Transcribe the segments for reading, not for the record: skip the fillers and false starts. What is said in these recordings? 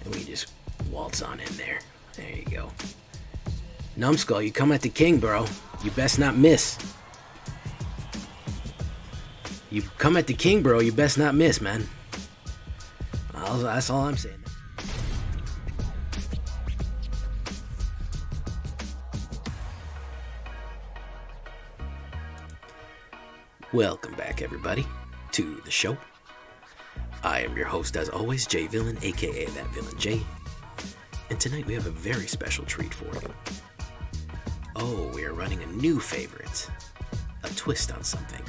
And we just waltz on in there. There you go. Numbskull, you come at the king, bro. You best not miss. You come at the king, bro. You best not miss, man. That's all I'm saying. Welcome back, everybody, to the show. I am your host, as always, Jay Villain, aka That Villain Jay. And tonight we have a very special treat for you. Oh, we are running a new favorite. A twist on something.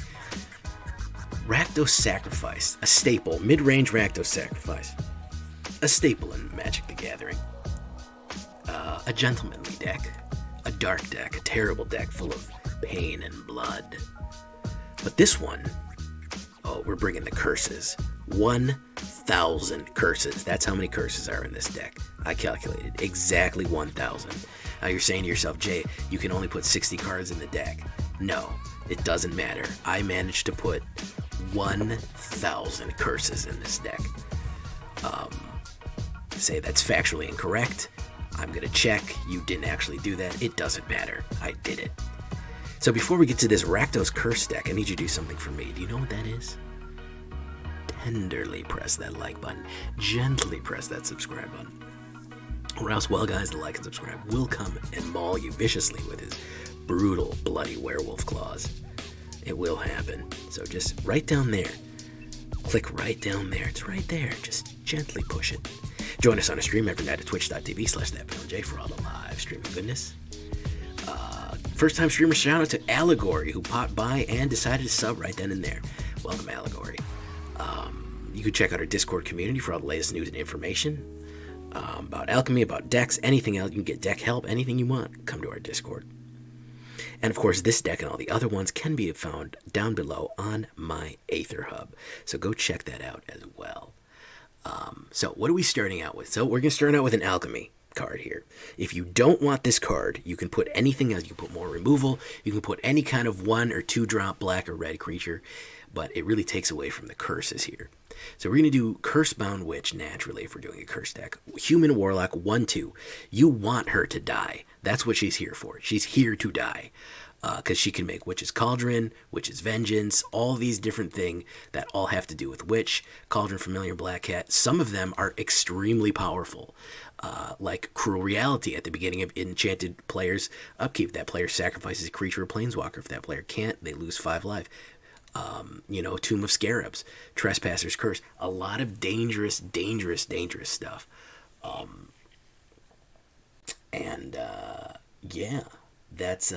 Rakdos Sacrifice. A staple. Mid-range Rakdos Sacrifice. A staple in Magic the Gathering. A gentlemanly deck. A dark deck. A terrible deck full of pain and blood. But this one, oh, we're bringing the curses. 1,000 curses. That's how many curses are in this deck. I calculated exactly 1,000. Now you're saying to yourself, Jay, you can only put 60 cards in the deck. No, it doesn't matter. I managed to put 1,000 curses in this deck. Say that's factually incorrect. I'm going to check. You didn't actually do that. It doesn't matter. I did it. So before we get to this Rakdos curse deck, I need you to do something for me. Do you know what that is? Tenderly press that like button. Gently press that subscribe button. Or else, well guys, the like and subscribe will come and maul you viciously with his brutal, bloody werewolf claws. It will happen. So just right down there. Click right down there. It's right there. Just gently push it. Join us on a stream every night at twitch.tv/thatvillainj for all the live streaming goodness. First time streamer, shout out to Allegory, who popped by and decided to sub right then and there. Welcome, Allegory. You can check out our Discord community for all the latest news and information about Alchemy, about decks, anything else. You can get deck help, anything you want, come to our Discord. And of course, this deck and all the other ones can be found down below on my AetherHub. So go check that out as well. So what are we starting out with? So we're going to start out with an Alchemy card here. If you don't want this card, you can put anything else. You can put more removal. You can put any kind of 1 or 2 drop black or red creature, but it really takes away from the curses here. So we're going to do Cursebound Witch naturally if we're doing a curse deck. Human Warlock 1/2. You want her to die. That's what she's here for. She's here to die. Because she can make Witch's Cauldron, Witch's Vengeance, all these different things that all have to do with Witch, Cauldron, Familiar, Black Cat. Some of them are extremely powerful. Like Cruel Reality at the beginning of Enchanted Player's Upkeep. That player sacrifices a creature or planeswalker. If that player can't, they lose 5 life. Tomb of Scarabs, Trespasser's Curse. A lot of dangerous stuff. Yeah. That's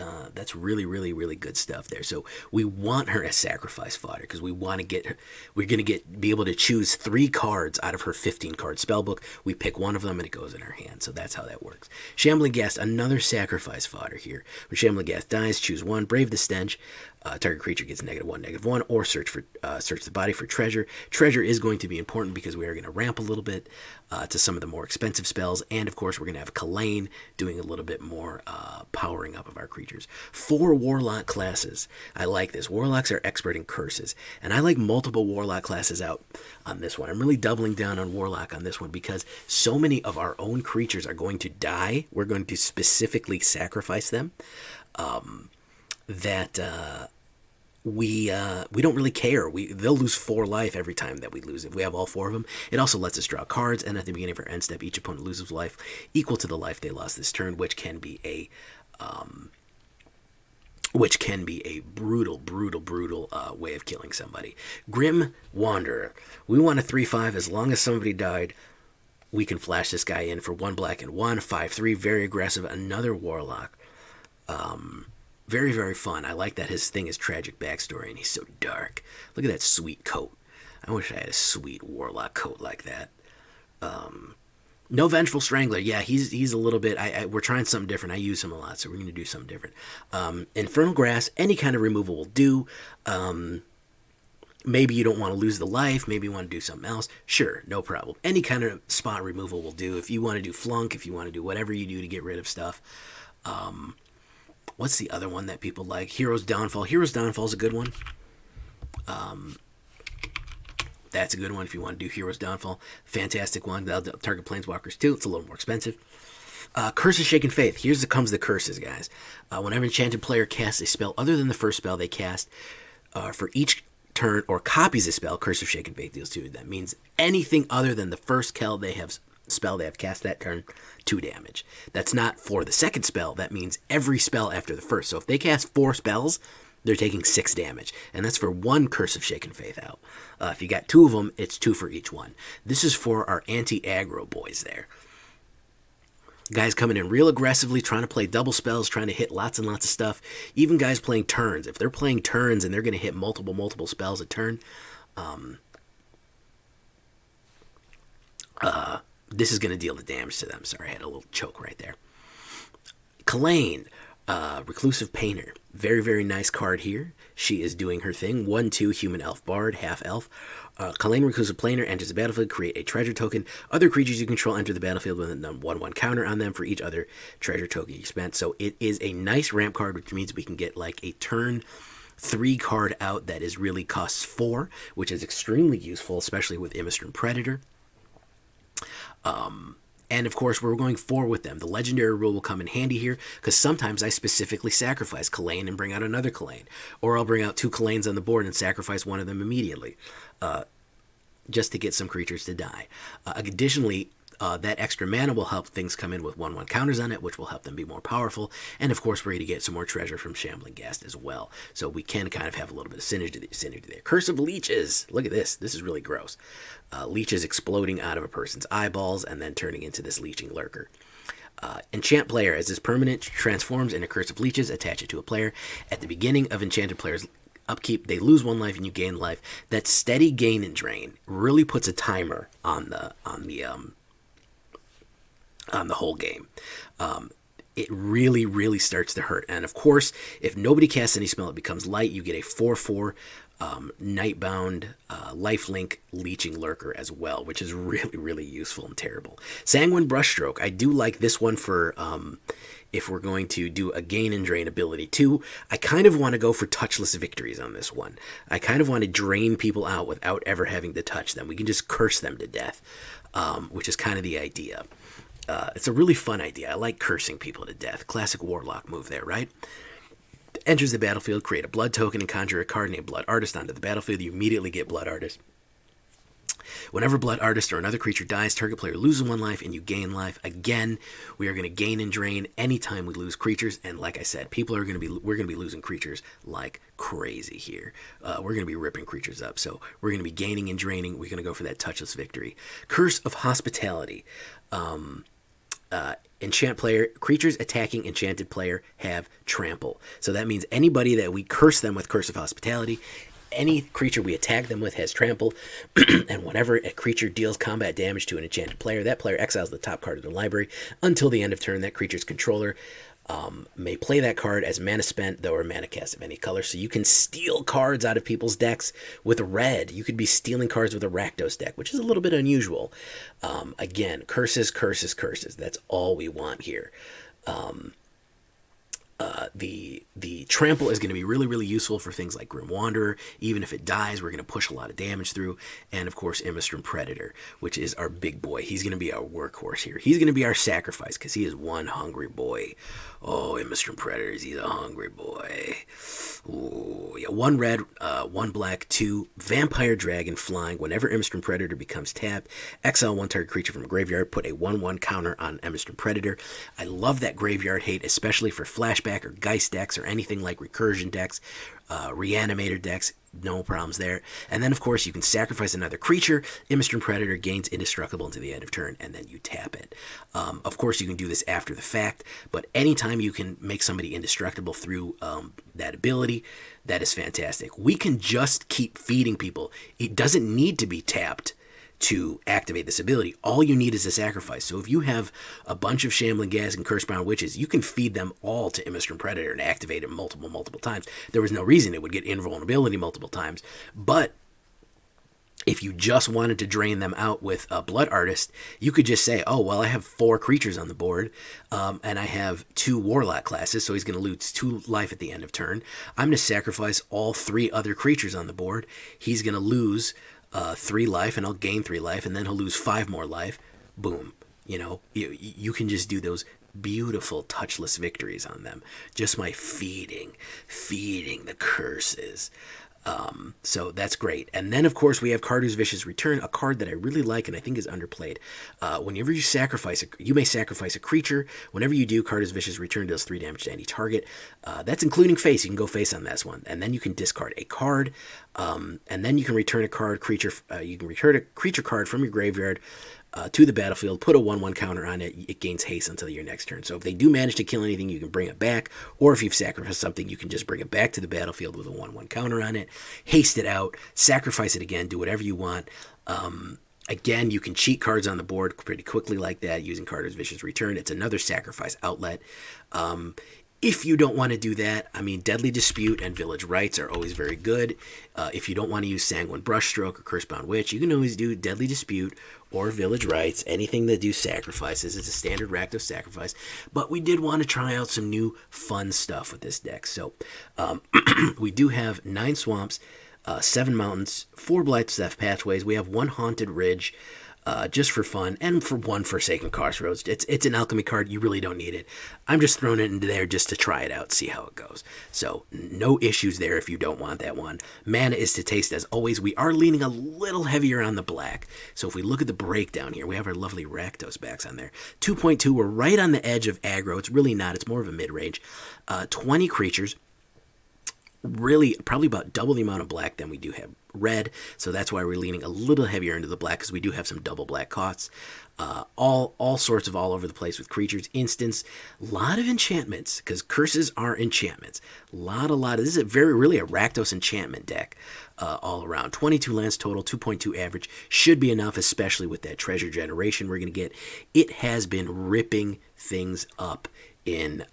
really good stuff there. So we want her as sacrifice fodder because we want to get her. We're gonna be able to choose 3 cards out of her 15-card spellbook. We pick one of them and it goes in her hand. So that's how that works. Shambling Ghast, another sacrifice fodder here. When Shambling Ghast dies, choose 1. Brave the Stench. Target creature gets -1/-1, or search the body for treasure. Treasure is going to be important because we are going to ramp a little bit to some of the more expensive spells, and of course we're going to have Kalain doing a little bit more powering up of our creatures. 4 Warlock classes. I like this. Warlocks are expert in curses, and I like multiple Warlock classes out on this one. I'm really doubling down on Warlock on this one because so many of our own creatures are going to die. We're going to specifically sacrifice them. We don't really care. They'll lose 4 life every time that we lose. If we have all 4 of them, it also lets us draw cards. And at the beginning of our end step, each opponent loses life equal to the life they lost this turn, which can be a brutal way of killing somebody. Grim Wanderer. We want a 3/5. As long as somebody died, we can flash this guy in for 1 black and 1, 5/3. Very aggressive. Another Warlock. Very fun. I like that his thing is tragic backstory and he's so dark. Look at that sweet coat. I wish I had a sweet Warlock coat like that. No Vengeful Strangler. Yeah, he's a little bit. We're trying something different. I use him a lot, so we're going to do something different. Infernal Grasp. Any kind of removal will do. Maybe you don't want to lose the life. Maybe you want to do something else. Sure, no problem. Any kind of spot removal will do. If you want to do Flunk, if you want to do whatever you do to get rid of stuff. What's the other one that people like? Hero's Downfall. Hero's Downfall is a good one. That's a good one if you want to do Hero's Downfall. Fantastic one. That'll target Planeswalkers too. It's a little more expensive. Curse of Shaken Faith. Here's comes the curses, guys. Whenever enchanted player casts a spell other than the first spell they cast for each turn, or copies a spell, Curse of Shaken Faith deals 2. That means anything other than the first spell they have cast that turn, 2 damage. That's not for the second spell. That means every spell after the first. So if they cast 4 spells, they're taking 6 damage, and that's for 1 Curse of Shaken Faith out. If you got 2 of them, it's 2 for each one. This is for our anti-aggro boys there. Guys coming in real aggressively, trying to play double spells, trying to hit lots and lots of stuff. Even guys playing turns. If they're playing turns and they're going to hit multiple spells a turn, this is going to deal the damage to them. Sorry, I had a little choke right there. Kalain, Reclusive Painter. Very, very nice card here. She is doing her thing. 1/2 human elf bard, half elf. Kalain, Reclusive Painter, enters the battlefield, create a treasure token. Other creatures you control enter the battlefield with a 1/1 counter on them for each other treasure token you spent. So it is a nice ramp card, which means we can get like a turn 3 card out that is really costs 4, which is extremely useful, especially with Immersturm Predator. And of course, we're going 4 with them. The legendary rule will come in handy here, because sometimes I specifically sacrifice Kalain and bring out another Kalain. Or I'll bring out 2 Kalains on the board and sacrifice one of them immediately, just to get some creatures to die. Additionally, that extra mana will help things come in with 1/1 counters on it, which will help them be more powerful. And of course, we're going to get some more treasure from Shambling Ghast as well. So we can kind of have a little bit of synergy there. Curse of Leeches. Look at this. This is really gross. Leeches exploding out of a person's eyeballs and then turning into this leeching lurker. Enchant player. As this permanent transforms into Curse of Leeches, attach it to a player. At the beginning of enchanted player's upkeep, they lose 1 life and you gain life. That steady gain and drain really puts a timer on the whole game. It really, really starts to hurt. And of course, if nobody casts any spell, it becomes light. You get a 4/4 Nightbound lifelink leeching lurker as well, which is really, really useful and terrible. Sanguine Brushstroke. I do like this one for if we're going to do a gain and drain ability too. I kind of want to go for touchless victories on this one. I kind of want to drain people out without ever having to touch them. We can just curse them to death, which is kind of the idea. It's a really fun idea. I like cursing people to death. Classic Warlock move there, right? Enters the battlefield, create a blood token, and conjure a card named Blood Artist onto the battlefield. You immediately get Blood Artist. Whenever Blood Artist or another creature dies, target player loses 1 life and you gain life. Again, we are going to gain and drain anytime we lose creatures. And like I said, we're going to be losing creatures like crazy here. We're going to be ripping creatures up. So we're going to be gaining and draining. We're going to go for that touchless victory. Curse of Hospitality. Enchant player, creatures attacking enchanted player have trample. So that means anybody that we curse them with Curse of Hospitality, any creature we attack them with has trample, and whenever a creature deals combat damage to an enchanted player, that player exiles the top card of their library until the end of turn. That creature's controller may play that card as mana spent, though, or mana cast of any color. So you can steal cards out of people's decks with red. You could be stealing cards with a Rakdos deck, which is a little bit unusual. Again, curses. That's all we want here. The trample is going to be really, really useful for things like Grim Wanderer. Even if it dies, we're going to push a lot of damage through. And of course, Immersturm Predator, which is our big boy. He's going to be our workhorse here. He's going to be our sacrifice because he is one hungry boy. Oh, Immersturm Predator, he's a hungry boy. Ooh, yeah, 1 red, 1 black, 2 Vampire Dragon flying. Whenever Immersturm Predator becomes tapped, exile 1 target creature from a graveyard, put a 1/1 counter on Immersturm Predator. I love that graveyard hate, especially for flashback or Geist decks or anything like recursion decks, reanimator decks. No problems there. And then, of course, you can sacrifice another creature. Immersturm Predator gains indestructible until the end of turn, and then you tap it. Of course, you can do this after the fact, but anytime you can make somebody indestructible through that ability, that is fantastic. We can just keep feeding people. It doesn't need to be tapped to activate this ability. All you need is a sacrifice. So if you have a bunch of Shambling Ghast and Cursebound Witches, you can feed them all to Immersturm Predator and activate it multiple times. There was no reason it would get invulnerability multiple times. But if you just wanted to drain them out with a Blood Artist, you could just say, oh, well, I have 4 creatures on the board, and I have 2 Warlock classes, so he's going to lose 2 life at the end of turn. I'm going to sacrifice all 3 other creatures on the board. He's going to lose 3 life, and I'll gain 3 life, and then he'll lose 5 more life. Boom. You can just do those beautiful touchless victories on them just by feeding the curses. So that's great. And then, of course, we have Kardur's Vicious Return, a card that I really like and I think is underplayed. Whenever you sacrifice, you may sacrifice a creature. Whenever you do, Kardur's Vicious Return deals 3 damage to any target. That's including face. You can go face on this one. And then you can discard a card. And then you can return a creature card from your graveyard to the battlefield, put a 1/1 counter on it. It gains haste until your next turn. So if they do manage to kill anything, you can bring it back. Or if you've sacrificed something, you can just bring it back to the battlefield with a 1/1 counter on it. Haste it out, sacrifice it again, do whatever you want. Again, you can cheat cards on the board pretty quickly like that using Kardur's Vicious Return. It's another sacrifice outlet. If you don't want to do that, I mean, Deadly Dispute and Village Rites are always very good. If you don't want to use Sanguine Brushstroke or Cursebound Witch, you can always do Deadly Dispute or Village Rites, anything that do sacrifices. It's a standard Rakdos sacrifice. But we did want to try out some new fun stuff with this deck. So we do have 9 Swamps, 7 Mountains, 4 Blightstep Pathways. We have 1 Haunted Ridge. Just for fun, and for 1 Forsaken Crossroads. It's an Alchemy card. You really don't need it. I'm just throwing it into there just to try it out, see how it goes. So no issues there if you don't want that one. Mana is to taste as always. We are leaning a little heavier on the black. So if we look at the breakdown here, we have our lovely Rakdos backs on there. 2.2, we're right on the edge of aggro. It's really not. It's more of a mid-range. 20 creatures. Really probably about double the amount of black than we do have red, so that's why we're leaning a little heavier into the black, because we do have some double black costs. All sorts of all over the place with creatures, instants, a lot of enchantments, because curses are enchantments. A lot of this is really a Rakdos enchantment deck all around. 22 lands total, 2.2 average should be enough, especially with that treasure generation we're going to get. It has been ripping things up in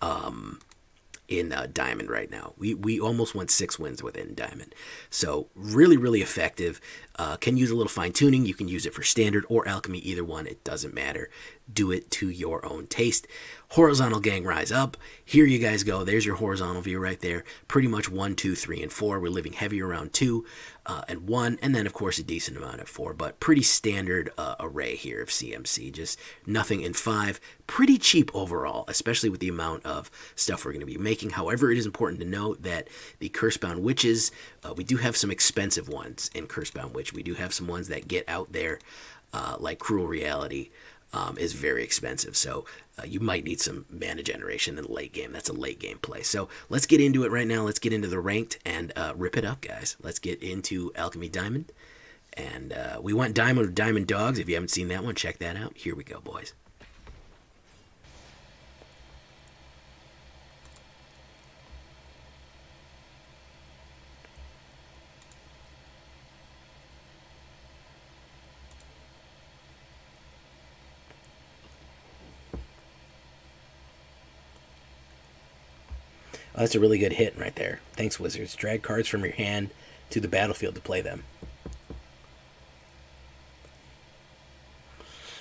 Diamond right now. We almost went 6 wins within Diamond. So really, really effective. Can use a little fine tuning. You can use it for Standard or Alchemy, either one. It doesn't matter. Do it to your own taste. Horizontal Gang Rise Up. Here you guys go. There's your horizontal view right there. Pretty much 1, 2, 3, and 4. We're living heavy around 2 and 1, and then of course a decent amount at 4. But pretty standard array here of CMC. Just nothing in 5. Pretty cheap overall, especially with the amount of stuff we're going to be making. However, it is important to note that the Cursebound Witches, we do have some expensive ones in Cursebound Witch. We do have some ones that get out there, like Cruel Reality. Is very expensive, so you might need some mana generation in the late game. That's a late game play. So let's get into it right now. Let's get into the ranked and rip it up, guys. Let's get into Alchemy Diamond, and we went Diamond with Diamond Dogs. If you haven't seen that one, check that out. Here we go, boys. Oh, that's a really good hit right there. Thanks, Wizards. Drag cards from your hand to the battlefield to play them.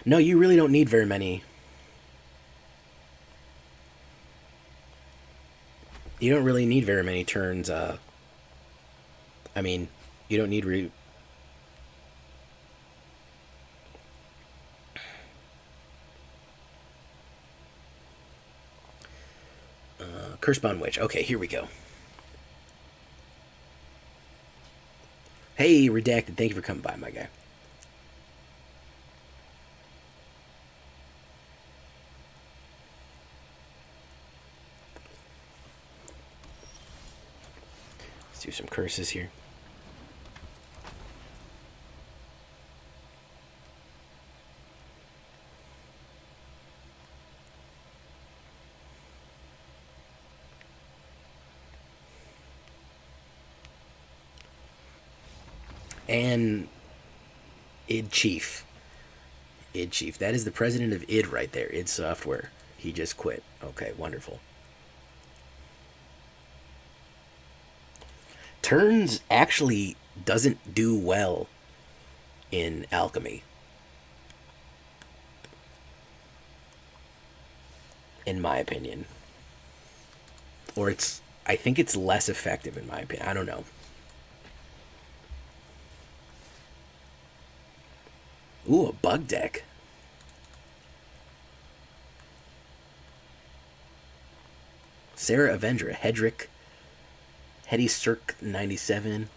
No, you really don't need very many. You don't really need very many turns. I mean, you don't need Cursebound Witch. Okay, here we go. Hey, Redacted. Thank you for coming by, my guy. Let's do some curses here. And id Chief. id Chief. That is the president of id right there. id Software. He just quit. Okay, wonderful. Turns actually doesn't do well in Alchemy, in my opinion. Or I think it's less effective in my opinion. I don't know. Ooh, a bug deck. Sarah Avenger, Hedrick, Hetty Cirque 97.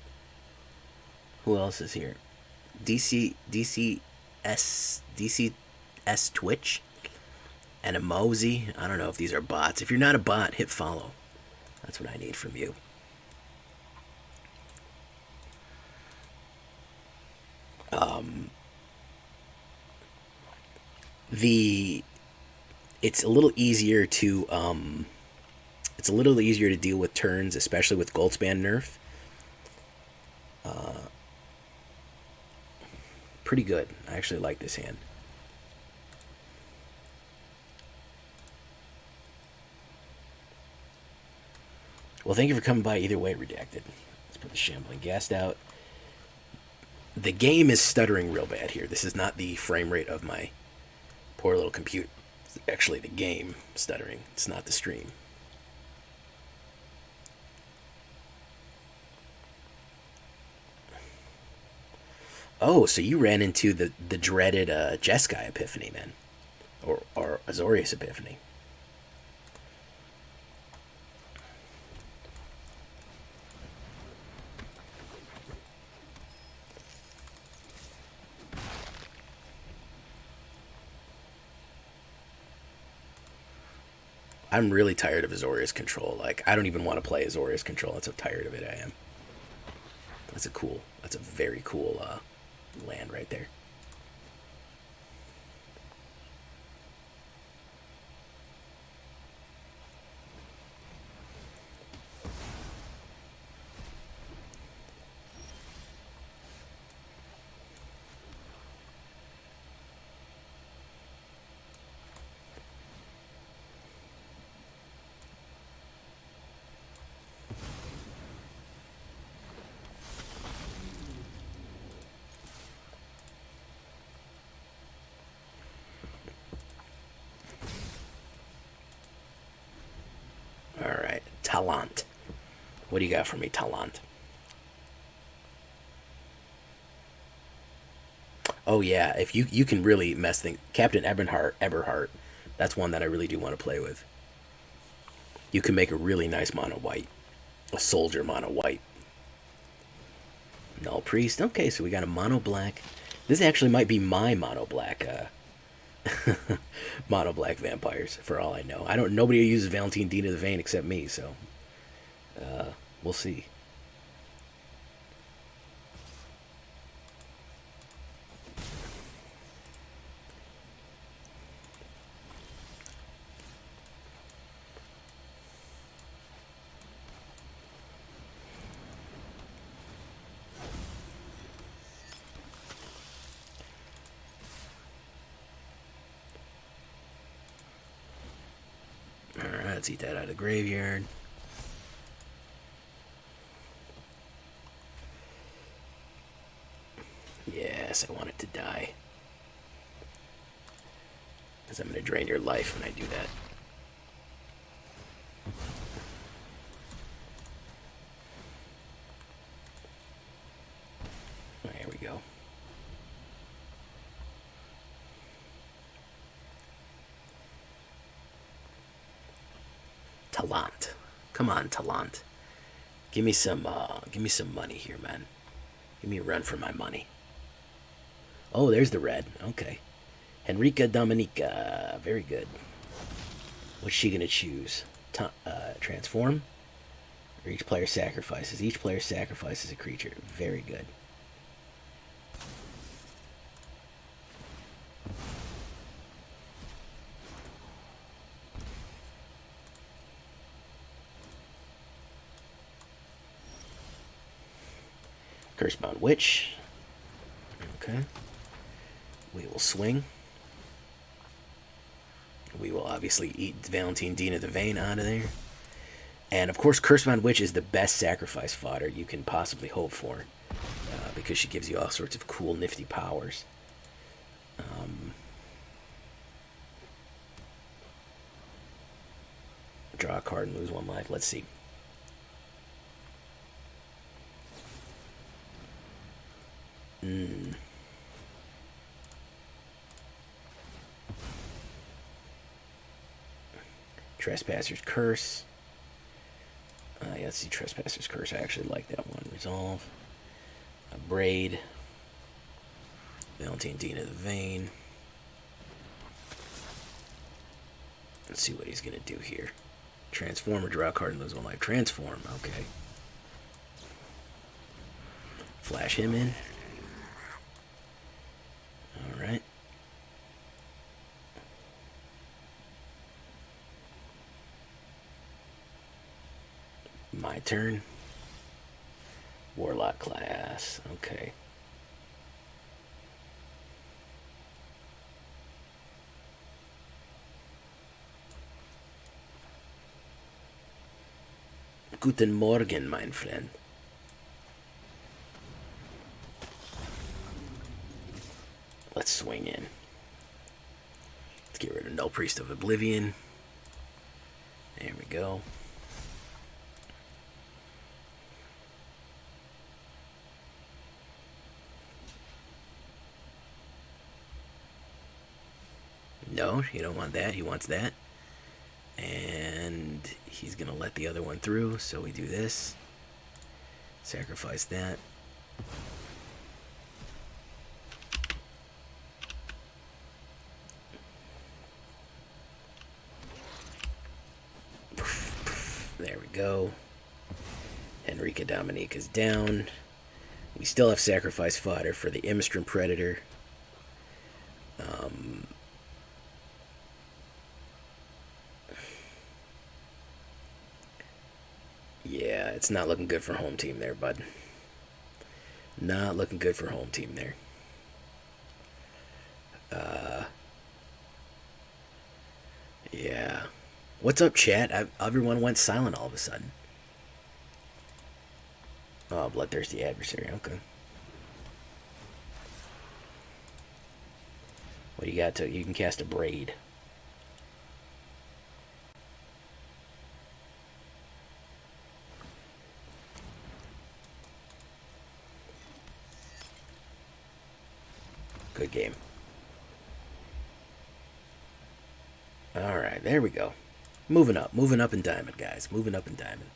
Who else is here? DCS Twitch, and a Mosey. I don't know if these are bots. If you're not a bot, hit follow. That's what I need from you. It's a little easier to deal with turns, especially with Goldspan nerf. Pretty good. I actually like this hand. Well, thank you for coming by either way, Redacted. Let's put the Shambling Ghast out. The game is stuttering real bad here. This is not the frame rate of my poor little computer. It's actually the game stuttering. It's not the stream. Oh, so you ran into the dreaded Jeskai Epiphany then. Or Azorius Epiphany. I'm really tired of Azorius Control. Like, I don't even want to play Azorius Control. That's how tired of it I am. That's a very cool land right there. Alright, Talent. What do you got for me, Talent? Oh yeah, if you can really mess things. Captain Eberhart, that's one that I really do want to play with. You can make a really nice mono white. A soldier mono white. Null Priest. Okay, so we got a mono black. This actually might be my mono black mono black vampires, for all I know. Nobody uses Valentine Dean of the Vein except me, so we'll see. Alright, let's eat that out of the graveyard. Yes, I want it to die. Because I'm going to drain your life when I do that. There we go. Talent. Come on, Talent. Give me some money here, man. Give me a run for my money. Oh, there's the red. Okay. Henrica Dominica. Very good. What's she gonna choose? Transform? Or each player sacrifices? Each player sacrifices a creature. Very good. Cursebound Witch. Okay. We will swing. We will obviously eat Valentine Dean of the Vein out of there. And of course, Cursebound Witch is the best sacrifice fodder you can possibly hope for. Because she gives you all sorts of cool, nifty powers. Draw a card and lose one life. Let's see. Trespasser's Curse. Yeah, let's see, Trespasser's Curse. I actually like that one. Resolve. A Braid. Valentine of the Vein. Let's see what he's going to do here. Transform or draw a card and lose 1 life. Transform, okay. Flash him in. Alright. My turn. Warlock Class, okay. Guten Morgen, mein friend. Let's swing in. Let's get rid of Null Priest of Oblivion. There we go. No, you don't want that. He wants that. And he's going to let the other one through, so we do this. Sacrifice that. There we go. Henrika Dominique is down. We still have sacrifice fodder for the Immersturm Predator. Yeah, it's not looking good for home team there, bud. Not looking good for home team there. Yeah. What's up, chat? Everyone went silent all of a sudden. Oh, Bloodthirsty Adversary, okay. What do you got to... You can cast a Braid. Good game. Alright, there we go. Moving up in Diamond, guys. Moving up in Diamond.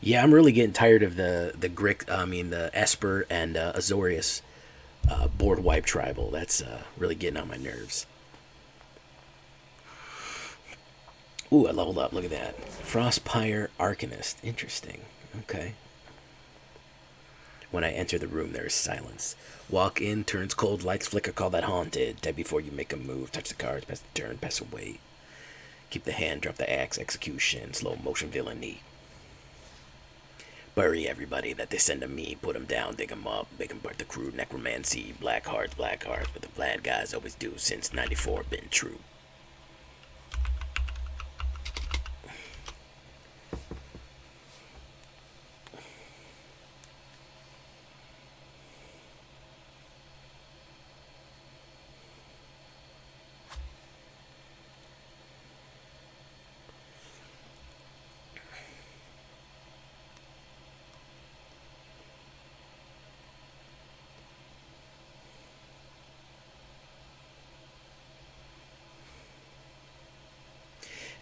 Yeah, I'm really getting tired of the Esper and Azorius board wipe tribal. That's really getting on my nerves. Ooh, I leveled up. Look at that. Frostpire Arcanist. Interesting. Okay. When I enter the room, there is silence. Walk in, turns cold, lights flicker, call that haunted. Dead before you make a move. Touch the cards, pass the turn, pass away. Keep the hand, drop the axe, execution, slow motion villainy. Bury everybody that they send to me, put them down, dig them up, make them part the crew, necromancy, black hearts, but the bad guys always do, since 94 been true.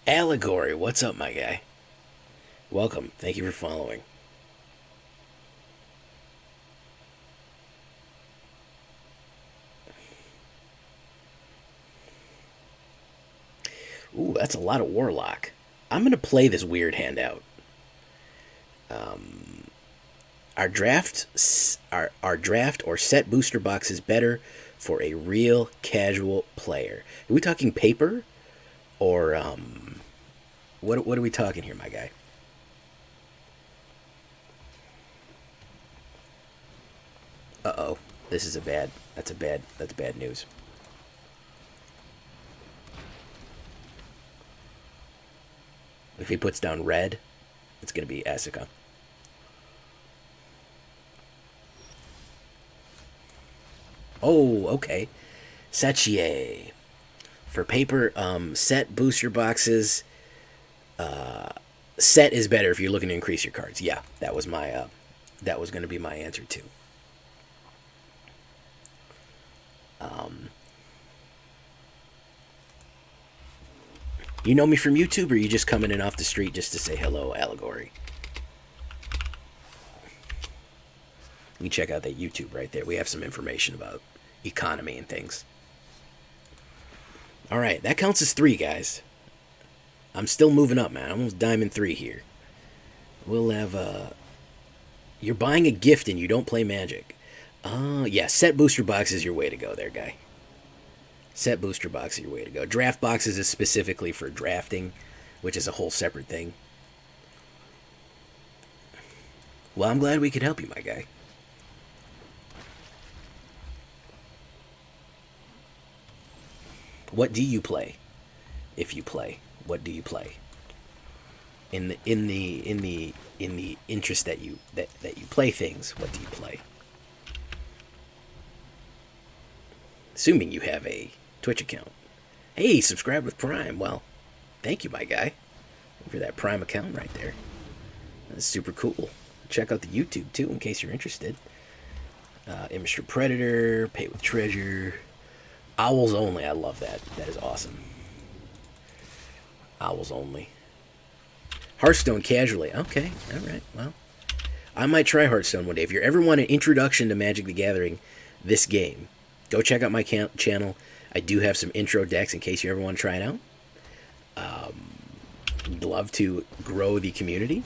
Allegory, what's up, my guy? Welcome. Thank you for following. Ooh, that's a lot of Warlock. I'm going to play this weird hand out. Our draft or set booster box is better for a real casual player. Are we talking paper? Or, what are we talking here, my guy? Uh-oh. This is that's bad news. If he puts down red, it's going to be Asuka. Oh, okay. Sachier. For paper, set booster boxes. Set is better if you're looking to increase your cards. Yeah, that was my that was going to be my answer too. You know me from YouTube, or you just coming in off the street just to say hello, Allegory? You can check out that YouTube right there. We have some information about economy and things. All right, that counts as 3, guys. I'm still moving up, man. Almost Diamond 3 here. We'll have, you're buying a gift and you don't play Magic. Yeah, set booster box is your way to go there, guy. Set booster box is your way to go. Draft boxes is specifically for drafting, which is a whole separate thing. Well, I'm glad we could help you, my guy. What do you play? If you play, what do you play? In the interest that you play things, what do you play? Assuming you have a Twitch account. Hey, subscribe with Prime. Well, thank you, my guy, for that Prime account right there. That's super cool. Check out the YouTube too, in case you're interested. Immersturm Predator, Pay with Treasure. Owls Only, I love that. That is awesome. Owls Only. Hearthstone casually. Okay, alright, well. I might try Hearthstone one day. If you ever want an introduction to Magic the Gathering, this game, go check out my channel. I do have some intro decks in case you ever want to try it out. Love to grow the community.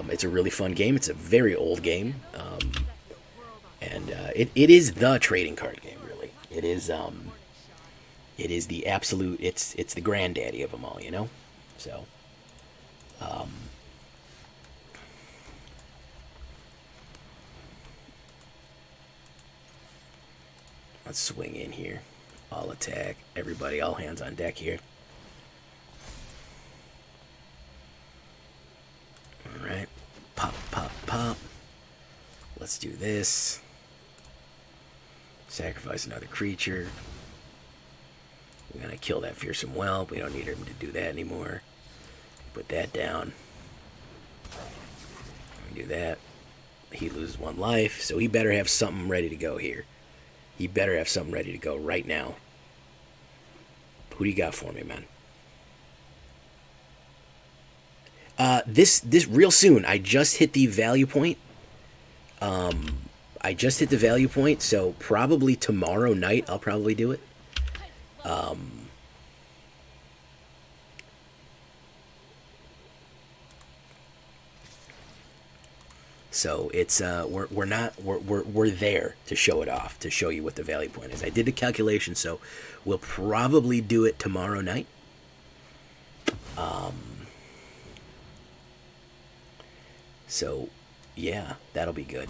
It's a really fun game. It's a very old game. And it is the trading card game, really. It is the absolute, it's the granddaddy of them all, you know? So, let's swing in here. All attack. Everybody, all hands on deck here. Alright. Pop, pop, pop. Let's do this. Sacrifice another creature. We're going to kill that fearsome whelp. We don't need him to do that anymore. Put that down. Do that. He loses 1 life, so he better have something ready to go here. He better have something ready to go right now. Who do you got for me, man? This real soon. I just hit the value point. I just hit the value point, so probably tomorrow night I'll probably do it. So it's we're there to show it off, to show you what the value point is. I did the calculation, so we'll probably do it tomorrow night. So yeah, that'll be good.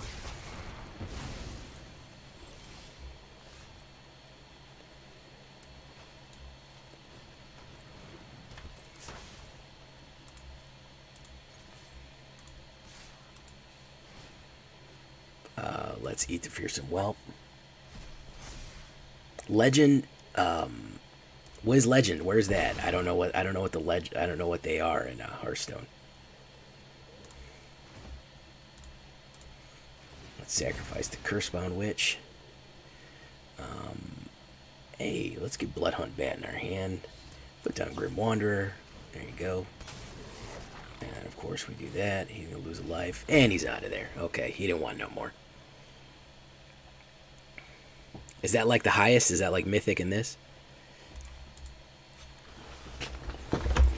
Let's eat the fearsome whelp. Legend. What is legend? Where's that? I don't know what they are in Hearthstone. Let's sacrifice the Cursebound Witch. Hey, let's get Bloodhunt Bat in our hand. Put down Grim Wanderer. There you go. And of course we do that. He's gonna lose a life, and he's out of there. Okay, he didn't want no more. Is that like the highest? Is that like mythic in this?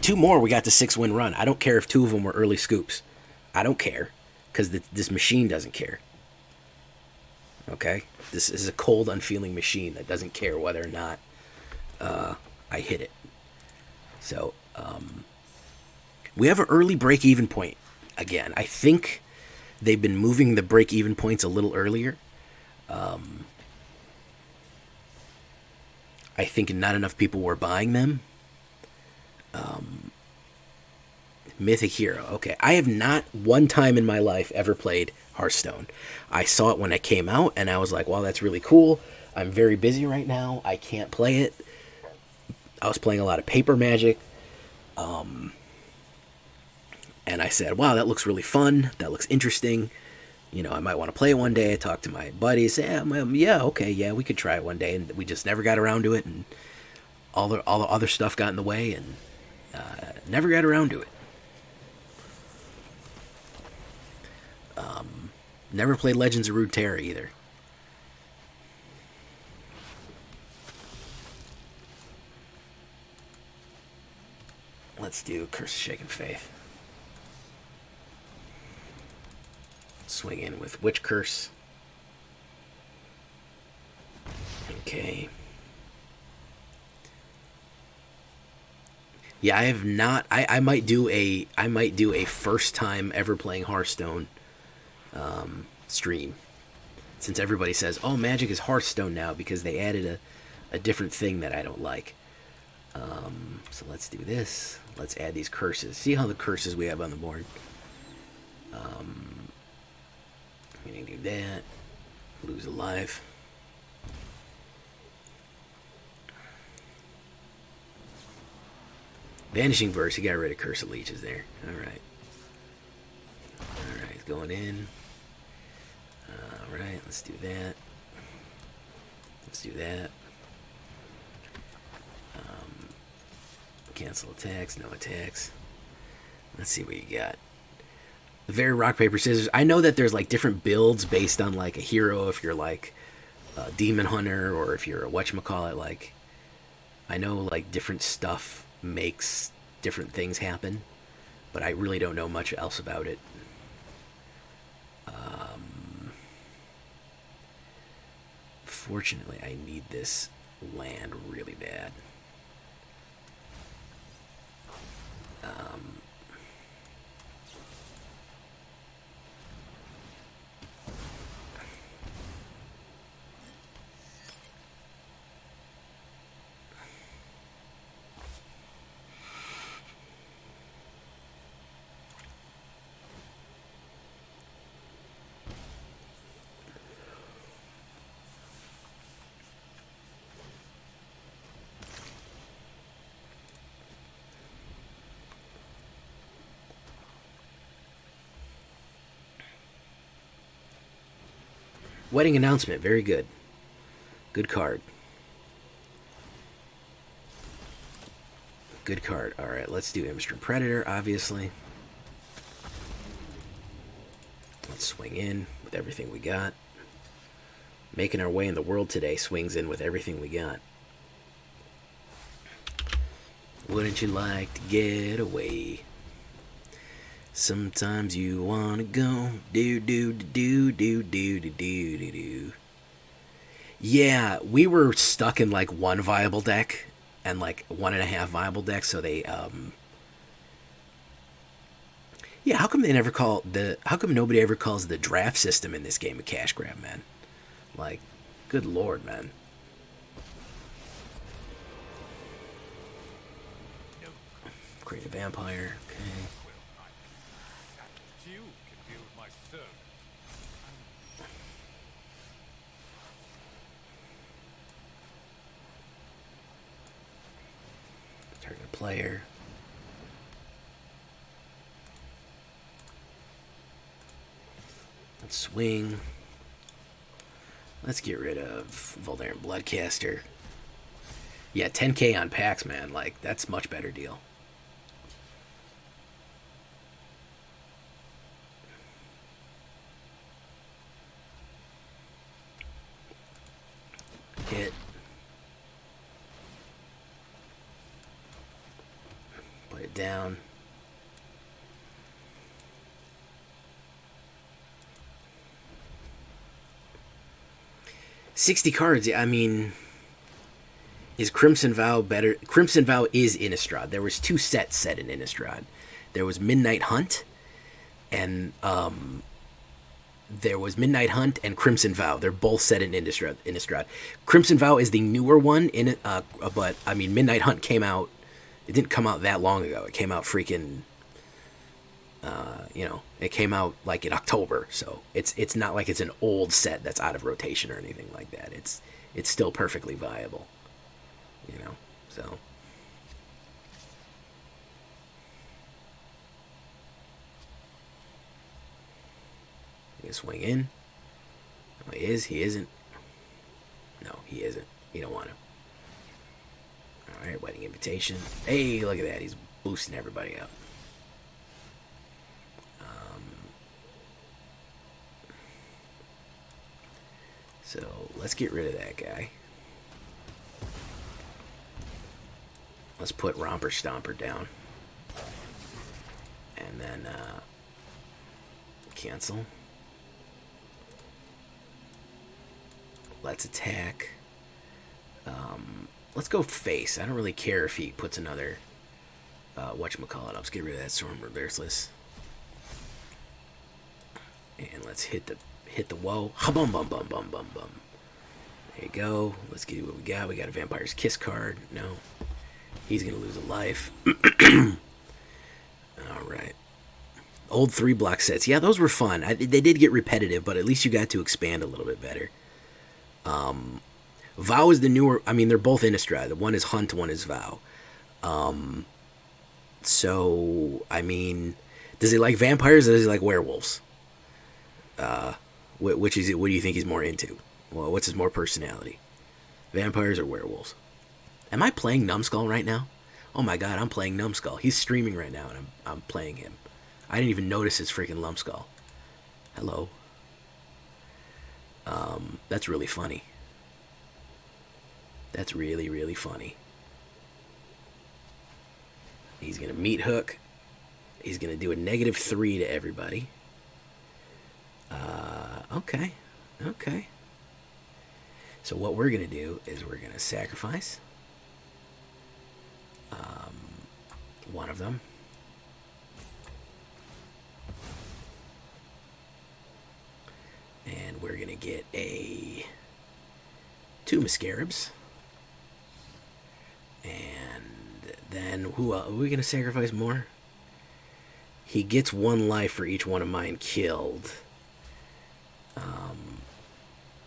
2 more, we got the 6-win run. I don't care if 2 of them were early scoops. I don't care, because this machine doesn't care. Okay? This is a cold, unfeeling machine that doesn't care whether or not I hit it. So, we have an early break-even point again. I think they've been moving the break-even points a little earlier. I think not enough people were buying them. Mythic Hero. Okay, I have not one time in my life ever played Hearthstone. I saw it when it came out, and I was like, wow, that's really cool. I'm very busy right now. I can't play it. I was playing a lot of paper Magic. And I said, wow, that looks really fun. That looks interesting. You know, I might want to play it one day. I talked to my buddies. Yeah, okay, yeah, we could try it one day. And we just never got around to it. And all the other stuff got in the way. And Never got around to it. Never played Legends of Runeterra either. Let's do Curse of Shaken Faith. Swing in with Witch Curse. Okay. Yeah, I have not. I might do a first time ever playing Hearthstone stream, since everybody says, "Oh, Magic is Hearthstone now," because they added a different thing that I don't like. So let's do this. Let's add these curses. See how the curses we have on the board. I'm gonna do that. Lose a life. Vanishing Verse, he got rid of Curse of Leeches there. Alright. Alright, going in. Alright, let's do that. Let's do that. Cancel attacks, no attacks. Let's see what you got. The very rock, paper, scissors. I know that there's like different builds based on like a hero, if you're like a demon hunter, or if you're a whatchamacallit, like I know like different stuff makes different things happen, but I really don't know much else about it. Fortunately, I need this land really bad. Wedding Announcement, very good. Good card. Good card. Alright, let's do Immersturm Predator, obviously. Let's swing in with everything we got. Making our way in the world today swings in with everything we got. Wouldn't you like to get away? Sometimes you wanna go do do do do do do do do do. Yeah, we were stuck in like one viable deck and like 1.5 viable decks, so they yeah, how come nobody ever calls the draft system in this game a cash grab, man? Like, good lord, man. Create a vampire, okay. Target player. Let's swing. Let's get rid of Voldaren Bloodcaster. Yeah, 10k on packs, man. Like, that's much better deal. Hit. Put it down. $60 cards. I mean, is Crimson Vow better? Crimson Vow is Innistrad. There was 2 sets set in Innistrad. There was Midnight Hunt, and there was Midnight Hunt and Crimson Vow. They're both set in Innistrad. Crimson Vow is the newer one in it, but I mean, Midnight Hunt came out. It didn't come out that long ago. It came out freaking. It came out like in October, so it's not like it's an old set that's out of rotation or anything like that. It's still perfectly viable, so. You swing in. Oh, he is. He isn't. No, he isn't. You don't want him. All right, Wedding Invitation. Hey, look at that. He's boosting everybody up. So let's get rid of that guy. Let's put Romper Stomper down. And then cancel. Let's attack. Let's go face. I don't really care if he puts another whatchamacallit. Let's get rid of that Storm Reverseless. And let's hit the woe. Ha-bum bum bum bum bum bum. There you go. Let's get what we got. We got a Vampire's Kiss card. No. He's gonna lose a life. Alright. Old 3-block sets. Yeah, those were fun. They did get repetitive, but at least you got to expand a little bit better. Vow is the newer... I mean, they're both Innistrad. One is Hunt, one is Vow. So, I mean... Does he like vampires or does he like werewolves? Which is it? What do you think he's more into? Well, what's his more personality? Vampires or werewolves? Am I playing Numbskull right now? Oh my god, I'm playing Numbskull. He's streaming right now, and I'm playing him. I didn't even notice his freaking Numbskull. Hello. That's really funny. That's really, really funny. He's gonna meat hook. He's gonna do a -3 to everybody. Okay. Okay. So what we're gonna do is we're gonna sacrifice one of them. And we're gonna get a 2 Mascarabs. And then who else? Are we gonna sacrifice more? He gets 1 life for each one of mine killed.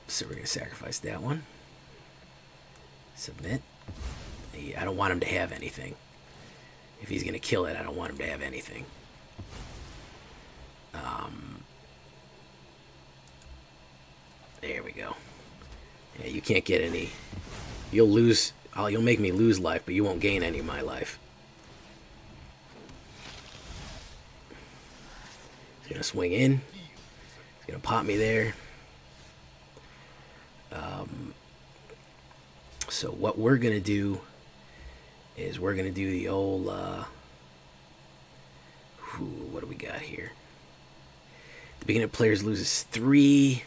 So we're gonna sacrifice that one. Submit. I don't want him to have anything. If he's gonna kill it, I don't want him to have anything. There we go. Yeah, you can't get any. You'll lose. You'll make me lose life, but you won't gain any of my life. He's gonna swing in. He's gonna pop me there. So what we're gonna do is we're gonna do the old. What do we got here? The beginning of players loses 3.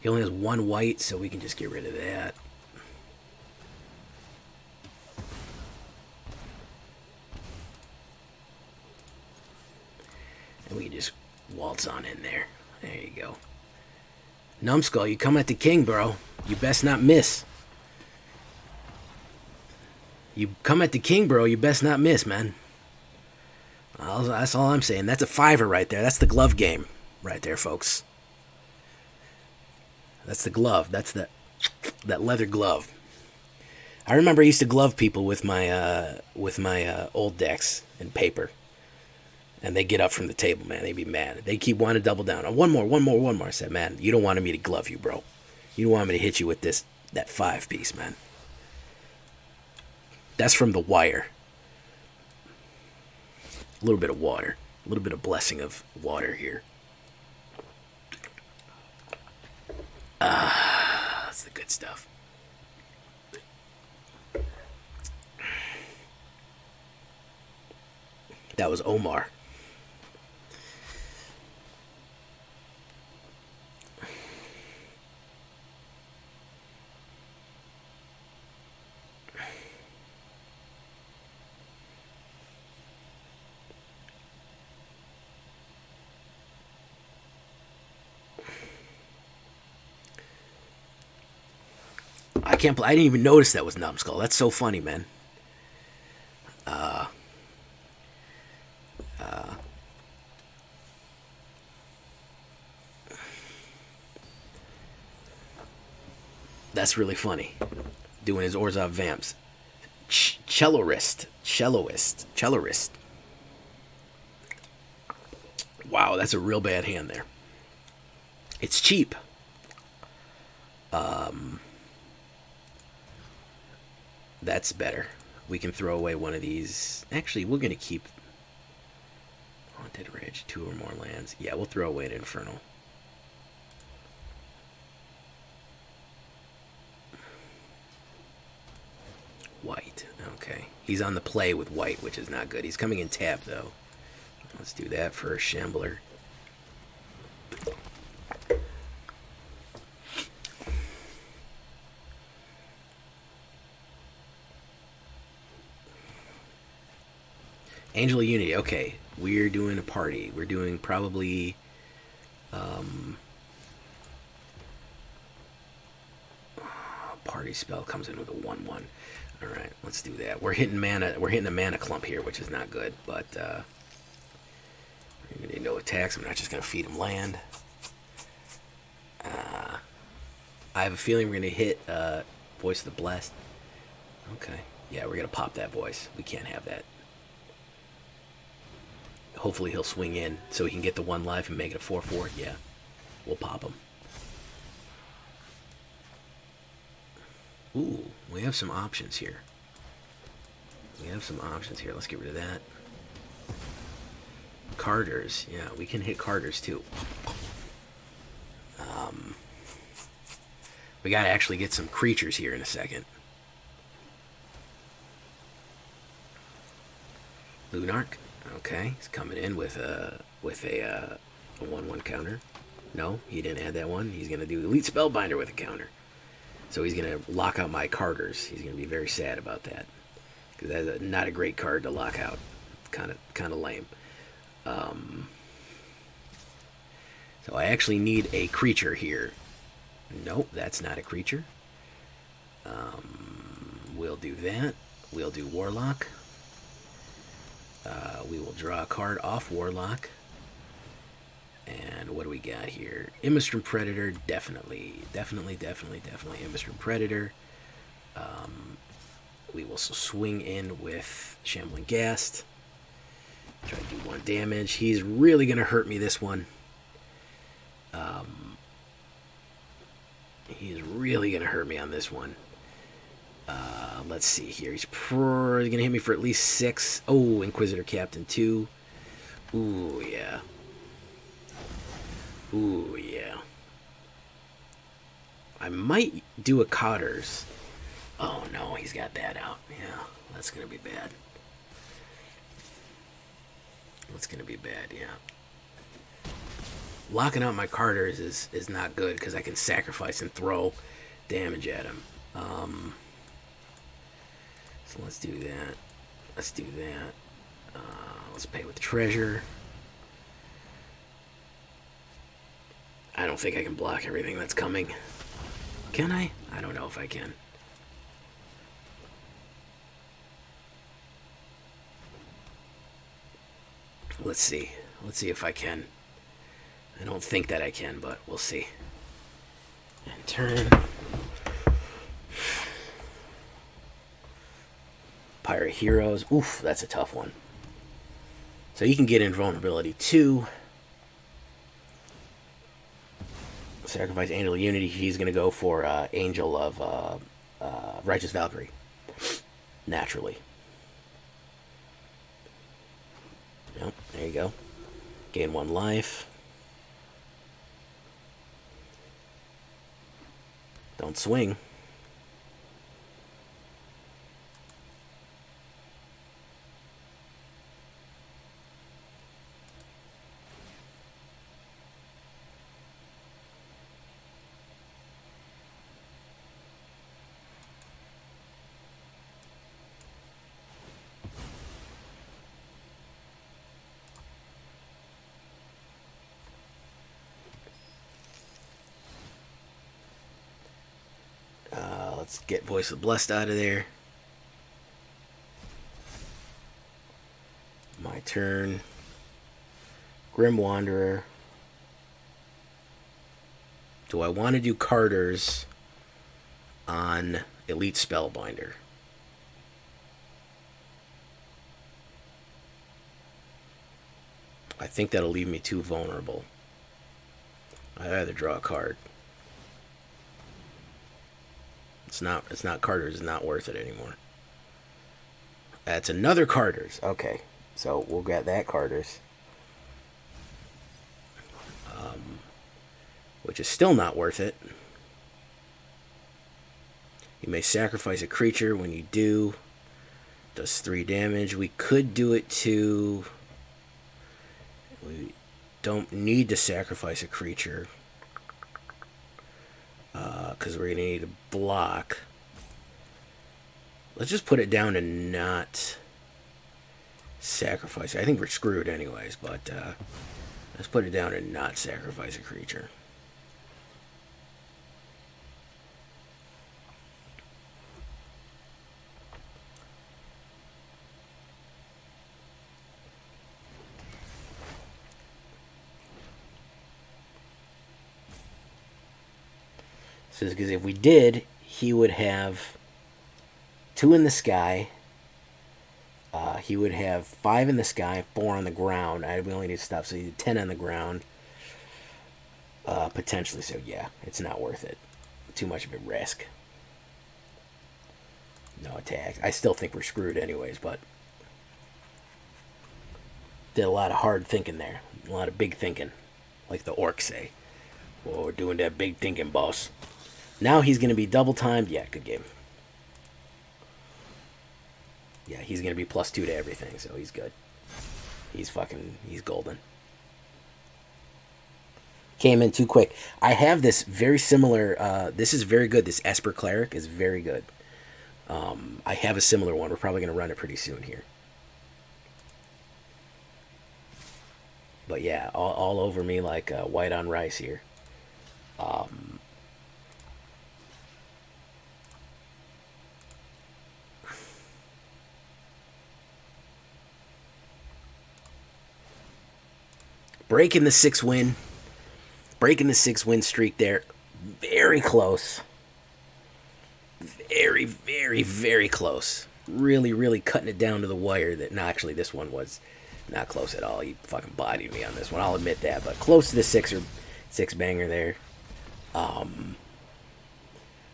He only has 1 white, so we can just get rid of that. And we can just waltz on in there. There you go. Numbskull, you come at the king, bro. You best not miss. You come at the king, bro. You best not miss, man. That's all I'm saying. That's a 5er right there. That's the glove game right there, folks. That's the glove. That's that leather glove. I remember I used to glove people with my old decks and paper. And they get up from the table, man. They'd be mad. They keep wanting to double down. Oh, one more. I said, man, you don't want me to glove you, bro. You don't want me to hit you with that 5-piece, man. That's from The Wire. A little bit of water. A little bit of blessing of water here. That's the good stuff. That was Omar. I didn't even notice that was Numbskull. That's so funny, man. That's really funny. Doing his Orzhov Vamps. Celloist. Wow, that's a real bad hand there. It's cheap. That's better. we can throw away one of these. Actually, we're going to keep Haunted Ridge, 2 or more lands. Yeah, we'll throw away an Infernal. White. Okay. He's on the play with white, which is not good. He's coming in tap, though. Let's do that for a Shambler. Angel of Unity. Okay. We're doing a party. We're doing probably... party spell comes in with a 1/1. Alright, let's do that. We're hitting mana. We're hitting a mana clump here, which is not good, but we're gonna need no attacks. I'm not just gonna feed him land. I have a feeling we're gonna hit Voice of the Blessed. Okay. Yeah, we're gonna pop that voice. We can't have that. Hopefully he'll swing in so he can get the 1 life and make it a 4/4. Yeah. We'll pop him. Ooh, we have some options here. Let's get rid of that. Kardurs. Yeah, we can hit Kardurs too. We gotta actually get some creatures here in a second. Lunark. Okay, he's coming in with a 1/1 counter. No, he didn't add that one. He's gonna do Elite Spellbinder with a counter. So he's going to lock out my Kardurs. He's going to be very sad about that. Because that's not a great card to lock out. Kind of lame. So I actually need a creature here. Nope, that's not a creature. We'll do that. We'll do Warlock. We will draw a card off Warlock. And what do we got here? Immersturm Predator, definitely Immersturm Predator. We will swing in with Shambling Ghast. Try to do 1 damage. He's really going to hurt me this one. He's really going to hurt me on this one. Let's see here. He's going to hit me for at least 6. Oh, Inquisitor Captain 2. Ooh, yeah. Ooh, yeah. I might do a Cotters. Oh, no, he's got that out. Yeah, that's going to be bad. Yeah. Locking out my Cotters is not good because I can sacrifice and throw damage at him. So let's do that. Let's pay with treasure. I don't think I can block everything that's coming. Can I? I don't know if I can. Let's see. Let's see if I can. I don't think that I can, but we'll see. And turn. Pirate Heroes. Oof, that's a tough one. So you can get invulnerability too. Sacrifice Angel of Unity. He's going to go for Angel of Righteous Valkyrie. Naturally. Yep, there you go. Gain 1 life. Don't swing. Let's get Voice of the Blessed out of there. My turn. Grim Wanderer. Do I want to do Kardurs on Elite Spellbinder? I think that'll leave me too vulnerable. I'd rather draw a card. It's not Kardurs is not worth it anymore. That's another Kardur. Okay, so we'll get that Kardur. Which is still not worth it. You may sacrifice a creature. When you do, does 3 damage. We could do it to... We don't need to sacrifice a creature. Because we're going to need a block. Let's just put it down to not sacrifice. I think we're screwed anyways, but let's put it down to not sacrifice a creature. So, because if we did, he would have 2 in the sky. He would have 5 in the sky, 4 on the ground. We only need stuff, so he did 10 on the ground. Potentially, so yeah, it's not worth it. Too much of a risk. No attack. I still think we're screwed anyways, but did a lot of hard thinking there. A lot of big thinking, like the orcs say. Well, we're doing that big thinking, boss. Now he's going to be double timed. Yeah, good game. Yeah, he's going to be +2 to everything, so he's good. He's golden. Came in too quick. I have this very similar, this is very good. This Esper Cleric is very good. I have a similar one. We're probably going to run it pretty soon here. But yeah, all over me like white on rice here. Breaking the 6-win. Breaking the 6-win streak there. Very close. Very, very, very close. Really, really cutting it down to the wire. No, actually, this one was not close at all. He fucking bodied me on this one. I'll admit that. But close to the 6-banger there.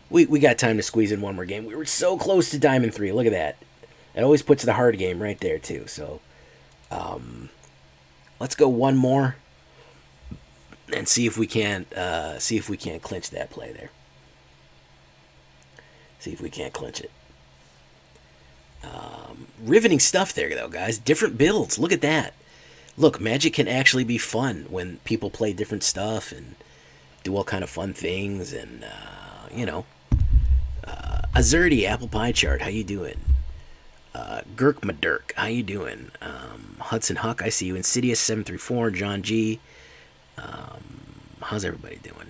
We got time to squeeze in one more game. We were so close to Diamond 3. Look at that. It always puts the hard game right there, too. So, let's go one more and see if we can't clinch that play there. See if we can't clinch it. Riveting stuff there, though, guys. Different builds. Look at that. Look, Magic can actually be fun when people play different stuff and do all kind of fun things. And, Azurdi, Apple Pie Chart, how you doing? Girk Madurk, how you doing? Hudson Huck, I see you. Insidious 734, John G. How's everybody doing?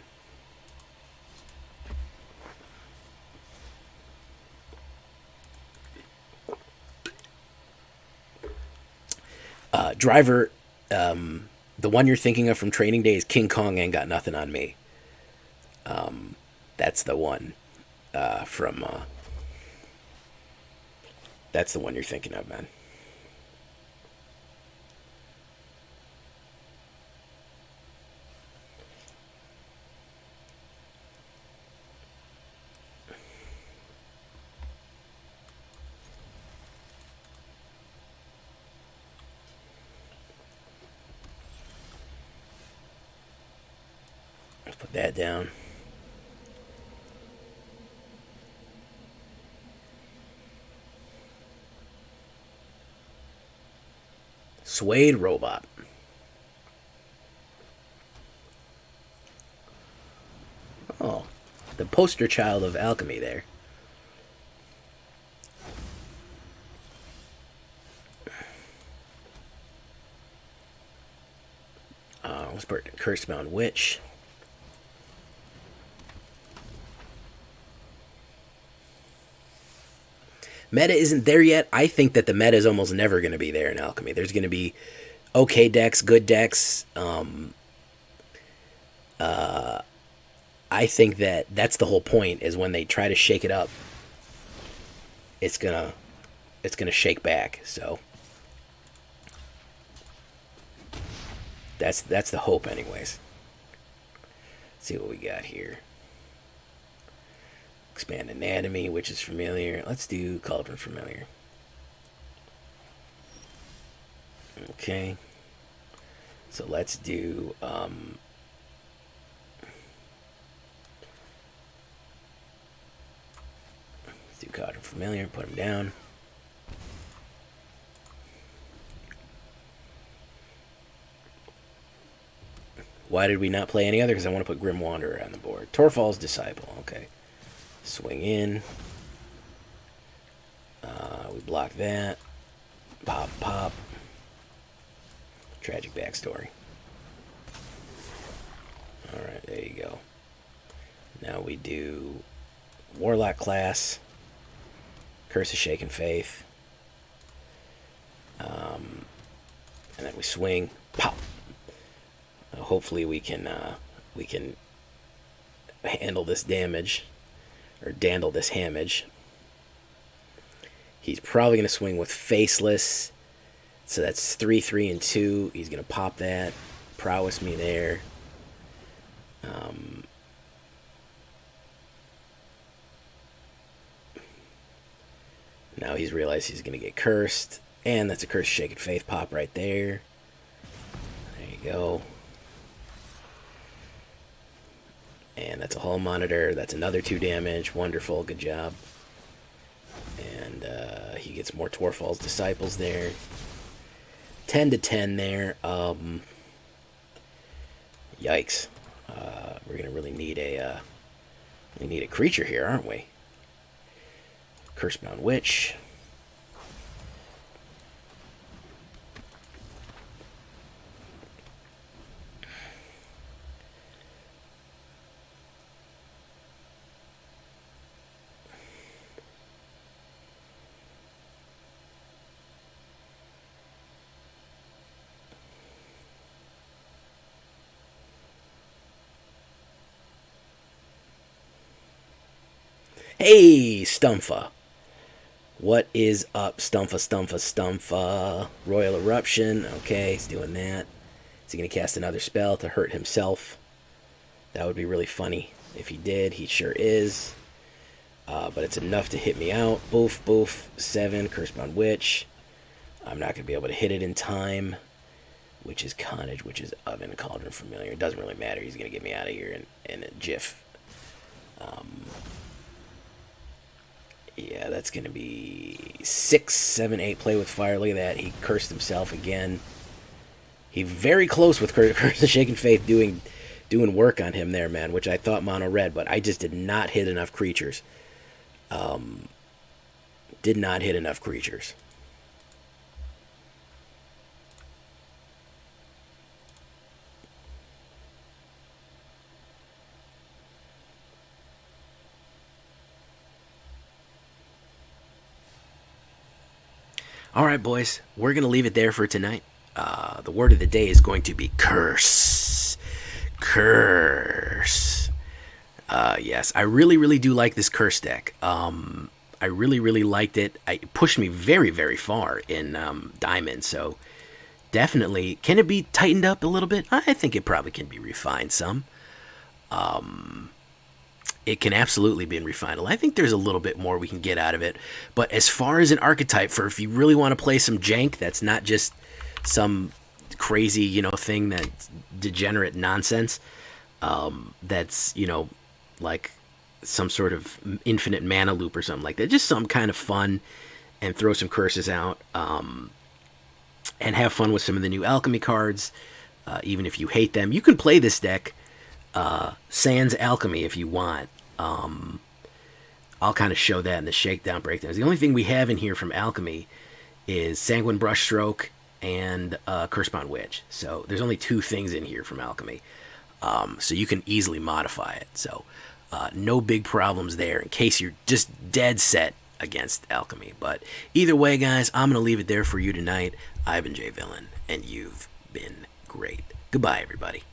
Driver, the one you're thinking of from Training Day is King Kong Ain't Got Nothing on Me. That's the one from... That's the one you're thinking of, man. Let's put that down. Suede Robot. Oh, the poster child of Alchemy there. Let's put Cursebound Witch. Meta isn't there yet. I think that the meta is almost never going to be there in Alchemy. There's going to be okay decks, good decks. I think that that's the whole point, is when they try to shake it up, it's gonna shake back. So that's the hope, anyways. Let's see what we got here. Expand Anatomy, which is familiar. Let's do Cauldron Familiar. Okay. So let's do... let's do Kardur Familiar, put him down. Why did we not play any other? Because I want to put Grim Wanderer on the board. Torfall's Disciple. Okay. Swing in. We block that. Pop, pop. Tragic backstory. Alright, there you go. Now we do Warlock Class. Curse of Shaken Faith. And then we swing. Pop. Hopefully we can handle this damage, or dandle this hamage. He's probably going to swing with Faceless, so that's 3, 3, and 2. He's going to pop that, prowess me there. Now he's realized he's going to get cursed, and that's a Curse of Shaken Faith pop right there. There you go. And that's a Hull Monitor. That's another 2 damage. Wonderful. Good job. And he gets more Torfall's Disciples there. 10 to 10 there. Yikes. We're going to really need a creature here, aren't we? Cursebound Witch. Hey, STUMFA. What is up, STUMFA? Royal Eruption. Okay, he's doing that. Is he going to cast another spell to hurt himself? That would be really funny if he did. He sure is. But it's enough to hit me out. Boof, boof. 7, Cursebound Witch. I'm not going to be able to hit it in time. Which is Carnage, which is Oven, Cauldron Familiar. It doesn't really matter. He's going to get me out of here in a jiff. Yeah, that's going to be 6, 7, 8. Play with fire. Look at that. He cursed himself again. He very close with Curse of Shaken Faith doing work on him there, man, which I thought mono red, but I just did not hit enough creatures. Did not hit enough creatures. All right, boys, we're going to leave it there for tonight. The word of the day is going to be curse. Curse. Yes, I really, really do like this curse deck. I really, really liked it. It pushed me very, very far in Diamond, so definitely. Can it be tightened up a little bit? I think it probably can be refined some. It can absolutely be refined. I think there's a little bit more we can get out of it. But as far as an archetype, for if you really want to play some jank, that's not just some crazy, thing that's degenerate nonsense. That's, like some sort of infinite mana loop or something like that. Just some kind of fun, and throw some curses out. And have fun with some of the new Alchemy cards. Even if you hate them, you can play this deck sans Alchemy if you want. I'll kind of show that in the shakedown breakdowns. The only thing we have in here from Alchemy is Sanguine Brushstroke and Cursebound Witch. So there's only 2 things in here from Alchemy. So you can easily modify it. So no big problems there in case you're just dead set against Alchemy. But either way, guys, I'm going to leave it there for you tonight. I've been Jay Villain, and you've been great. Goodbye, everybody.